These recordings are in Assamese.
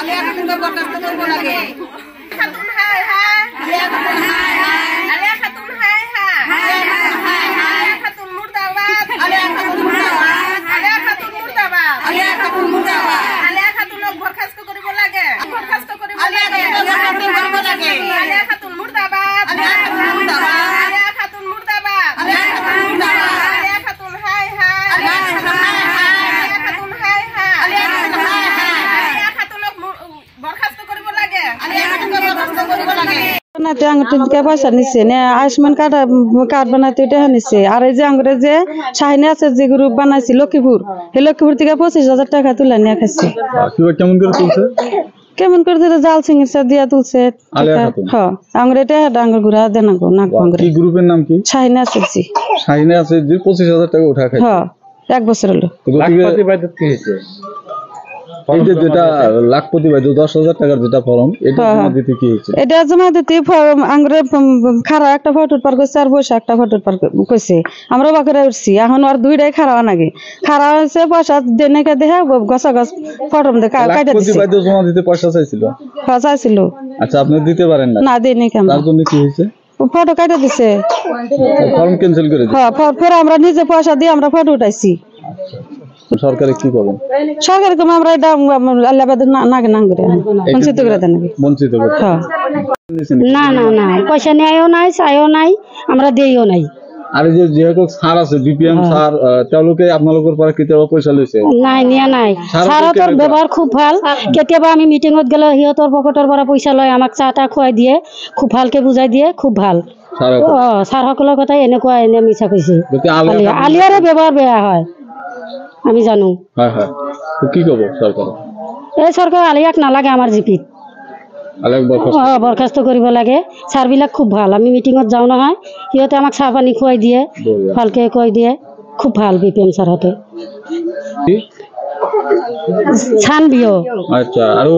আলিয়া খাতুনকে বরখাস্ত করব লাগে খাতুন হাই হাই আলিয়া খাতুন হাই হাই আলিয়া খাতুন হাই হাই আলিয়া খাতুন হাই হাই খাতুন মুর্দাবাদ আলিয়া খাতুন মুর্দাবাদ আলিয়া খাতুন মুর্দাবাদ আলিয়া খাতুন মুর্দাবাদ আলিয়া খাতুনক বরখাস্ত করব লাগে বরখাস্ত করব লাগে আলিয়া খাতুন মুর্দাবাদ আলিয়া খাতুন মুর্দাবাদ আলিয়া খাতুন মুর্দাবাদ আলিয়া খাতুন মুর্দাবাদ আলিয়া খাতুন হাই হাই আলিয়া খাতুন হাই হাই আলিয়া খাতুন হাই হাই আলিয়া খাতুন হাই হাই আলিয়া খাতুনক বরখাস্ত করব লাগে আলিয়া খাতুনক বরখাস্ত করব লাগে বানাতে আঙ্গুরটিকে পয়সা নিচ্ছে না আয়ুষ্মান কার্ড বানাতে এটা নিচ্ছে আর এই যে আঙ্গুরে যে শাহিনী আছে যে গ্রুপ বানাইছি লক্ষ্মীপুর এই লক্ষ্মীপুর থেকে 25,000 টাকা তুলে নিয়ে খাচ্ছে কেমন করে তুলছে কেমন করে দিলে জাল সিংসা দিয়া তুলছে হ্যাঁ আঙ্গুর এটা আঙ্গুর গুড়া দেন নাক আঙ্গুর কি গ্রুপের নাম কি শাহিনী আছে জি শাহিনী আছে যে 25,000 টাকা উঠা খাইছে হ্যাঁ 1 বছর হলো লাখপতি বাইদত কি হইছে এই যে যেটা লাখপতি বাইদ 10,000 টাকার যেটা ফর্ম এটা জমা দিতে কি হইছে এটা জমা দিতে ফর্ম আঙ্গুরে খারা একটা ফটো পার কইছে আর বসে একটা ফটো পার কইছে আমরা বাকরে উঠছি এখন আর দুইটাই খারাপ নাকি খারাপ হইছে পয়সা দেনে কে দেহে গসা গস ফর্ম দে কাটা দিছে লাখপতি বাইদ জমা দিতে পয়সা চাইছিল হ্যাঁ চাইছিল আচ্ছা আপনি দিতে পারেন না না দেই নাই কেন তার জন্য কি হইছে ফটো কাটা দিছে ফর্ম ক্যান্সেল করে দিছে হ্যাঁ ফের আমরা নিজে পয়সা দিয়ে আমরা ফটো উঠাইছি সরকারে কি করবেন সরকার কম আমরা এটা আল্লাহবাদ না না করে বঞ্চিত করে দেন নাকি বঞ্চিত করে হ্যাঁ না না না পয়সা নেয়ও নাই চাইও নাই আমরা দেইও নাই আর যে যেহেতু স্যার আছে বিপিএম স্যার তেওঁলোকে আপোনালোকৰ পৰা কেতিয়াবা পয়সা লৈছে নাই নিয়া নাই স্যাৰৰ ব্যৱহাৰ খুব ভাল কেতিয়াবা আমি মিটিংত গেলে সিহঁতৰ পকেটৰ পৰা পইচা লয় আমাক চাহ তা খুৱাই দিয়ে খুব ভালকে বুজাই দিয়ে খুব ভাল স্যাৰ সকলৰ কথা এনেকুৱা এনে মিছা কৈছে আলিয়াৰে ব্যৱহাৰ বেয়া হয় আমি জানো হয় হয় তো কি কব সৰকাৰ এই সৰকাৰ আলিয়াক নালাগে আমাৰ জিপিত আলিয়াক বৰখাস্ত কৰিব লাগে স্যার বিলাক খুব ভাল আমি মিটিংত যাও নহয় সিহঁতে আমাক চাহ পানী খুৱাই দিয়ে ভালকে কৈ দিয়ে খুব ভাল বিপিএম স্যাৰহতে ছান বিও আচ্ছা আৰু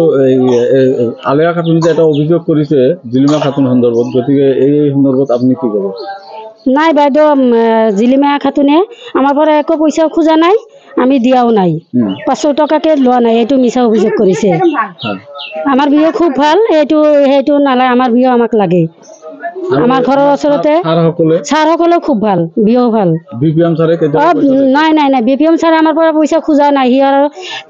আলিয়া খাতুন যে এটা অভিযোগ কৰিছে জিলিমা খাতুন সন্দৰ্ভত গতিকে এই সন্দৰ্ভত আপুনি কি কব নাই বাইদেউ জিলিমা খাতুনে আমাৰ পৰা একো পয়সা খোজা নাই আমি দিয়াও নাই 500 টাকাকে লোৱা নাই এইটো মিছা অভিযোগ কৰিছে আমাৰ বিয়ে খুব ভাল এইটো নালাগে আমাৰ বিয়ে আমাক লাগে আমাৰ ঘৰৰ ওচৰতে স্যাৰ সকলে খুব ভাল বিয়েও ভাল বিপিএম স্যাৰে নাই নাই নাই বিপিএম স্যাৰে আমাৰ পৰা পয়সা খোজা নাই হি আৰ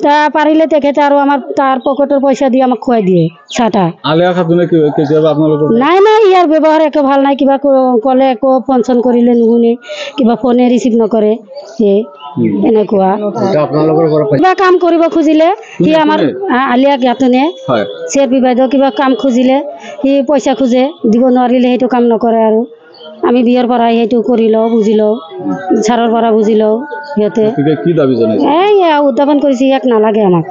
তা পাৰিলে তেখেতে আৰু আমাৰ তাৰ পকেটৰ পয়সা দিয়ে আমাক খুৱাই দিয়ে চাটা আলিয়া খাতুনে কি কেতিয়াবা আপোনালোকৰ নাই নাই ইয়াৰ ব্যৱহাৰ একো ভাল নাই কিবা কলে একো ফোন কৰিলে নুশুনে কিবা ফোনে ৰিচিভ নকৰে এনেকুৱা কিবা কাম কৰিব খুজিলে সি আমাৰ আলিয়া খাতুনে চেপি বাইদেউ কিবা কাম খুজিলে সি পইচা খোজে দিব নোৱাৰিলে সেইটো কাম নকৰে আৰু আমি বিয়াৰ পৰা সেইটো কৰি লওঁ বুজি লওঁ ছাৰৰ পৰা বুজি লওঁ সিহঁতে কি দাবী জনাইছে এই উদ্যাপন কৰিছে ইয়াক নালাগে আমাক